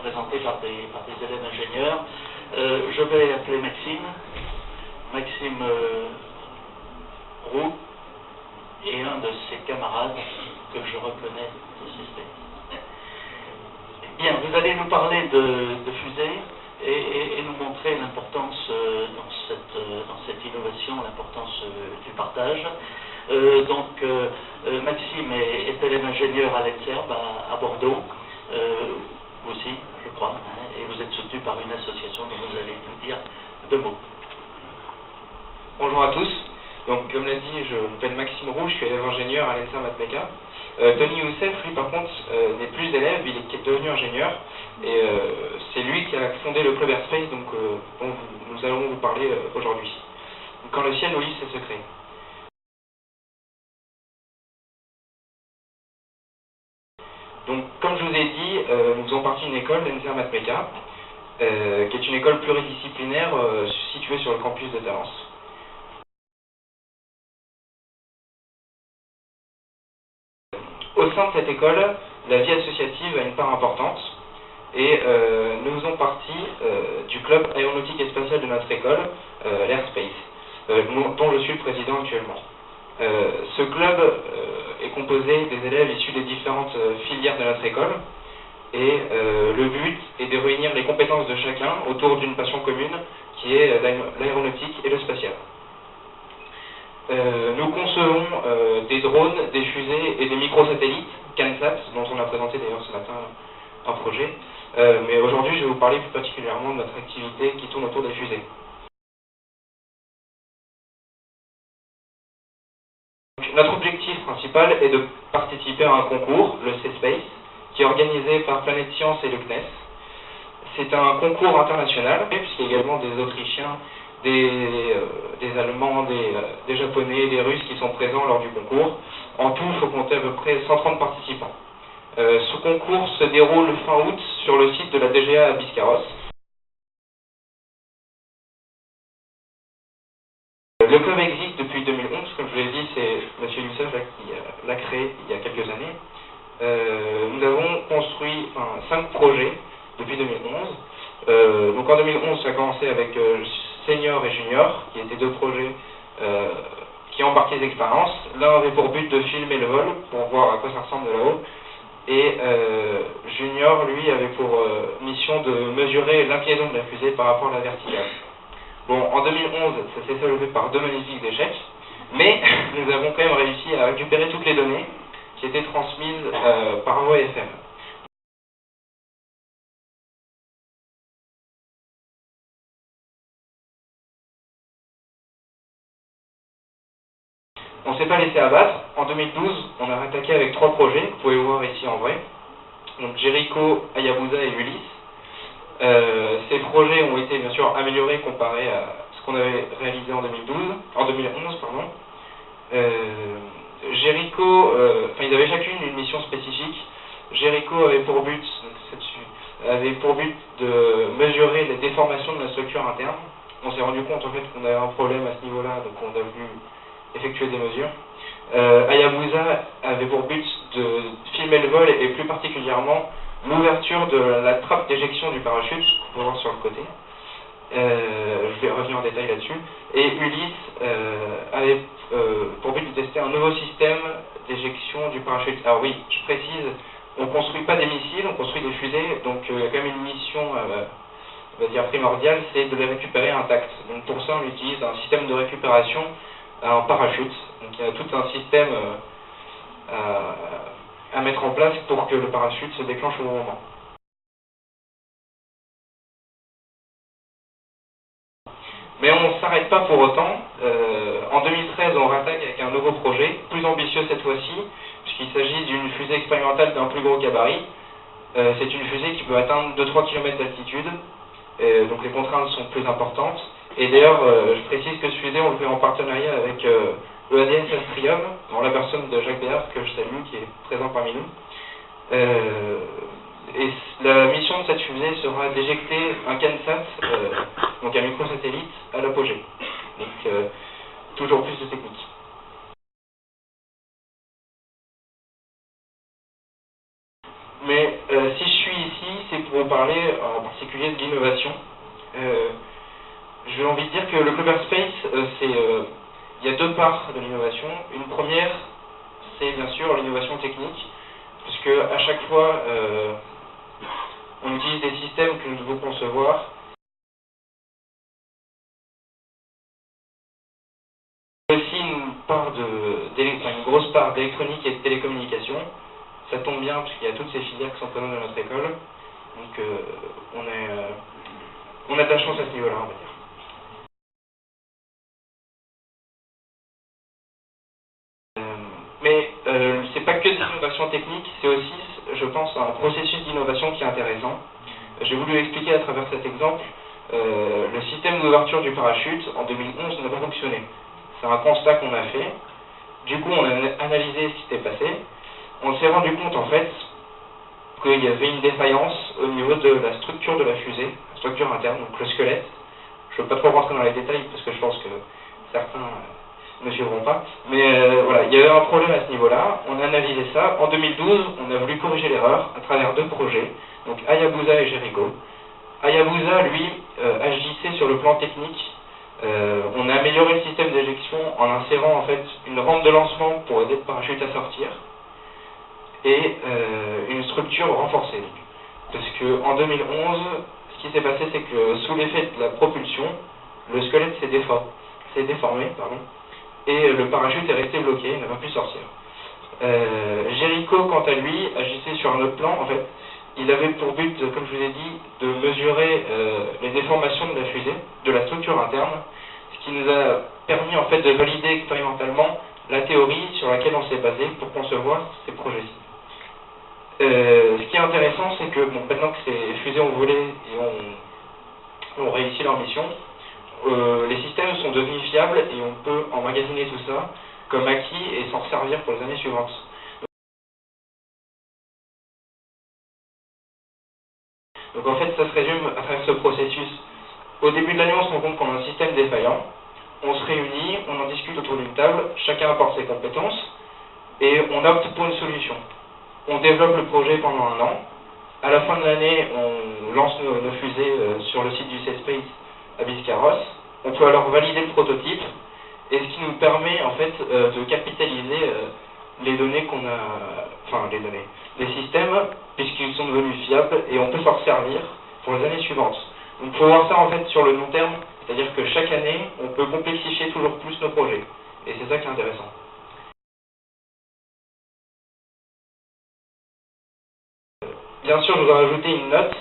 Présenté par des élèves ingénieurs. Je vais appeler Maxime Roux, et un de ses camarades que je reconnais de CSP. Bien, vous allez nous parler de fusées et nous montrer l'importance dans cette innovation, l'importance du partage. Maxime est élève ingénieur à l'ENSERB à Bordeaux. Aussi, je crois, et vous êtes soutenu par une association dont vous allez nous dire deux mots. Bonjour à tous. Donc, comme l'a dit, je m'appelle Maxime Roux, je suis élève ingénieur à l'ENSERB Matmeca. Tony Youssef, lui, par contre, n'est plus élève, il est devenu ingénieur, et c'est lui qui a fondé le club Airspace, donc, dont nous allons vous parler aujourd'hui. Quand le ciel nous livre ses secrets. Donc, comme je vous ai dit, nous faisons partie d'une école, l'ENSERB Matmeca, qui est une école pluridisciplinaire située sur le campus de Talence. Au sein de cette école, la vie associative a une part importante, et nous faisons partie du club aéronautique et spatial de notre école, l'Airspace, dont je suis le président actuellement. Ce club est composé des élèves issus des différentes filières de notre école, et le but est de réunir les compétences de chacun autour d'une passion commune qui est l'aéronautique et le spatial. Nous concevons des drones, des fusées et des microsatellites, CANSAT, dont on a présenté d'ailleurs ce matin un projet, mais aujourd'hui je vais vous parler plus particulièrement de notre activité qui tourne autour des fusées. Notre objectif principal est de participer à un concours, le C-Space, qui est organisé par Planète Science et le CNES. C'est un concours international, puisqu'il y a également des Autrichiens, des Allemands, des Japonais, des Russes qui sont présents lors du concours. En tout, il faut compter à peu près 130 participants. Ce concours se déroule fin août sur le site de la DGA à Biscarrosse. Le club existe depuis 2011, comme je l'ai dit, c'est M. Youssef qui l'a créé il y a quelques années. Nous avons construit 5 projets depuis 2011. Donc en 2011, ça a commencé avec Senior et Junior, qui étaient deux projets qui embarquaient des expériences. L'un avait pour but de filmer le vol, pour voir à quoi ça ressemble de là-haut. Et Junior, lui, avait pour mission de mesurer l'inclinaison de la fusée par rapport à la verticale. Bon, en 2011, ça s'est soldé par deux magnifiques échecs, mais nous avons quand même réussi à récupérer toutes les données qui étaient transmises par voie FM. On ne s'est pas laissé abattre. En 2012, on a attaqué avec 3 projets, que vous pouvez voir ici en vrai. Donc Jericho, Hayabusa et Ulysse. Ces projets ont été bien sûr améliorés comparé à ce qu'on avait réalisé en 2011. Jericho, ils avaient chacune une mission spécifique. Jericho avait pour but, de mesurer les déformations de la structure interne. On s'est rendu compte en fait qu'on avait un problème à ce niveau-là, donc on a voulu effectuer des mesures. Hayabusa avait pour but de filmer le vol et plus particulièrement l'ouverture de la trappe d'éjection du parachute, qu'on peut voir sur le côté. Je vais revenir en détail là-dessus. Et Ulysse avait pour but de tester un nouveau système d'éjection du parachute. Alors oui, je précise, on ne construit pas des missiles, on construit des fusées, donc il y a quand même une mission on va dire primordiale, c'est de les récupérer intacts. Donc pour ça, on utilise un système de récupération en parachute. Donc il y a tout un système à mettre en place pour que le parachute se déclenche au bon moment. Mais on ne s'arrête pas pour autant. En 2013, on rattaque avec un nouveau projet, plus ambitieux cette fois-ci, puisqu'il s'agit d'une fusée expérimentale d'un plus gros gabarit. C'est une fusée qui peut atteindre 2-3 km d'altitude, donc les contraintes sont plus importantes. Et d'ailleurs, je précise que ce fusée, on le fait en partenariat avec l'EADS Astrium, en la personne de Jacques Béard, que je salue, qui est présent parmi nous. Et la mission de cette fusée sera d'éjecter un CANSAT, donc un microsatellite, à l'apogée. Donc toujours plus de technique. Mais si je suis ici, c'est pour vous parler en particulier de l'innovation. J'ai envie de dire que le Clover Space, il y a deux parts de l'innovation. Une première, c'est bien sûr l'innovation technique, puisque à chaque fois, on utilise des systèmes que nous devons concevoir. Aussi une grosse part d'électronique et de télécommunication. Ça tombe bien parce qu'il y a toutes ces filières qui sont présentes dans notre école. Donc on a de la chance à ce niveau-là, on va dire. Mais c'est pas que de l'innovation technique, c'est aussi, je pense, un processus d'innovation qui est intéressant. J'ai voulu expliquer à travers cet exemple, le système d'ouverture du parachute en 2011 n'a pas fonctionné. C'est un constat qu'on a fait. Du coup, on a analysé ce qui s'était passé. On s'est rendu compte, en fait, qu'il y avait une défaillance au niveau de la structure de la fusée, la structure interne, donc le squelette. Je ne veux pas trop rentrer dans les détails parce que je pense que certains ne suivront pas. Mais voilà, il y avait un problème à ce niveau-là. On a analysé ça. En 2012, on a voulu corriger l'erreur à travers deux projets, donc Hayabusa et Jericho. Hayabusa, lui, agissait sur le plan technique. On a amélioré le système d'éjection en insérant en fait une rampe de lancement pour aider le parachute à sortir et une structure renforcée. Parce qu'en 2011, ce qui s'est passé, c'est que sous l'effet de la propulsion, le squelette s'est déformé, et le parachute est resté bloqué, il n'a pas pu sortir. Jericho, quant à lui, agissait sur un autre plan. En fait, il avait pour but, comme je vous ai dit, de mesurer les déformations de la fusée, de la structure interne, ce qui nous a permis en fait de valider expérimentalement la théorie sur laquelle on s'est basé pour concevoir ces projets-ci. Ce qui est intéressant, c'est que maintenant que ces fusées ont volé et ont réussi leur mission, les systèmes sont devenus fiables et on peut emmagasiner tout ça comme acquis et s'en servir pour les années suivantes. Donc en fait, ça se résume à travers ce processus. Au début de l'année, on se rend compte qu'on a un système défaillant. On se réunit, on en discute autour d'une table, chacun apporte ses compétences et on opte pour une solution. On développe le projet pendant un an. À la fin de l'année, on lance nos fusées sur le site du CSpace à Biscarrosse. On peut alors valider le prototype, et ce qui nous permet en fait de capitaliser les données qu'on a, les systèmes, puisqu'ils sont devenus fiables, et on peut s'en servir pour les années suivantes. Donc il faut voir ça en fait sur le long terme, c'est-à-dire que chaque année, on peut complexifier toujours plus nos projets. Et c'est ça qui est intéressant. Bien sûr, je voudrais ajouter une note.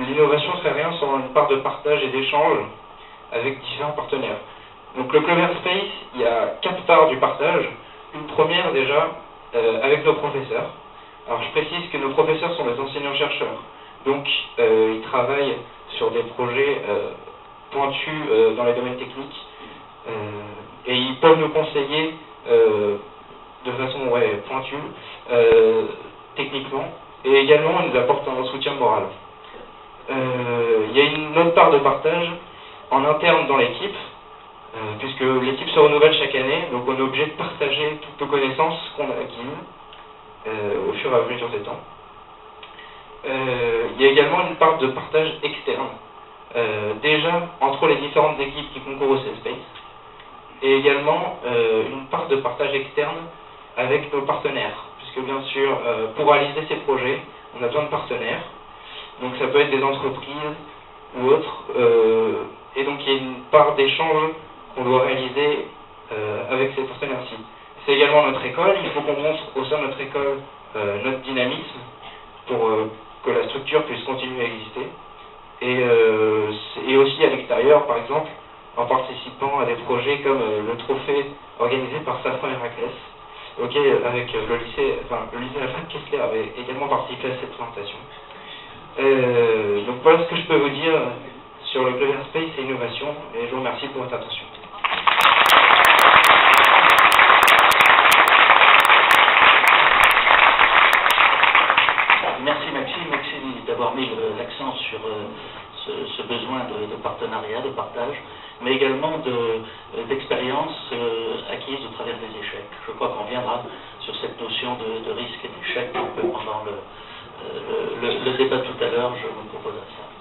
L'innovation serait rien sans une part de partage et d'échange avec différents partenaires. Donc le Clover Space, il y a 4 parts du partage. Une première déjà avec nos professeurs. Alors je précise que nos professeurs sont des enseignants-chercheurs. Donc ils travaillent sur des projets pointus dans les domaines techniques. Et ils peuvent nous conseiller de façon pointue, techniquement, et également ils nous apportent un soutien moral. Il y a une autre part de partage en interne dans l'équipe, puisque l'équipe se renouvelle chaque année, donc on est obligé de partager toutes nos connaissances qu'on a acquises au fur et à mesure des temps. Il y a également une part de partage externe, déjà entre les différentes équipes qui concourent au CSpace, et également une part de partage externe avec nos partenaires, puisque bien sûr, pour réaliser ces projets, on a besoin de partenaires, donc ça peut être des entreprises ou autres, et donc il y a une part d'échange qu'on doit réaliser avec ces partenaires-ci. C'est également notre école, il faut qu'on montre au sein de notre école notre dynamisme pour que la structure puisse continuer à exister, et aussi à l'extérieur, par exemple, en participant à des projets comme le trophée organisé par Safran Héraclès, avec le lycée Alfred Kessler avait également participé à cette présentation. Donc voilà ce que je peux vous dire sur le Clover Space et innovation, et je vous remercie pour votre attention. Merci Maxime d'avoir mis l'accent sur ce besoin de partenariat, de partage, mais également d'expérience acquise au travers des échecs. Je crois qu'on reviendra sur sur cette notion de risque et d'échec un peu pendant le débat tout à l'heure, je vous proposerai ça.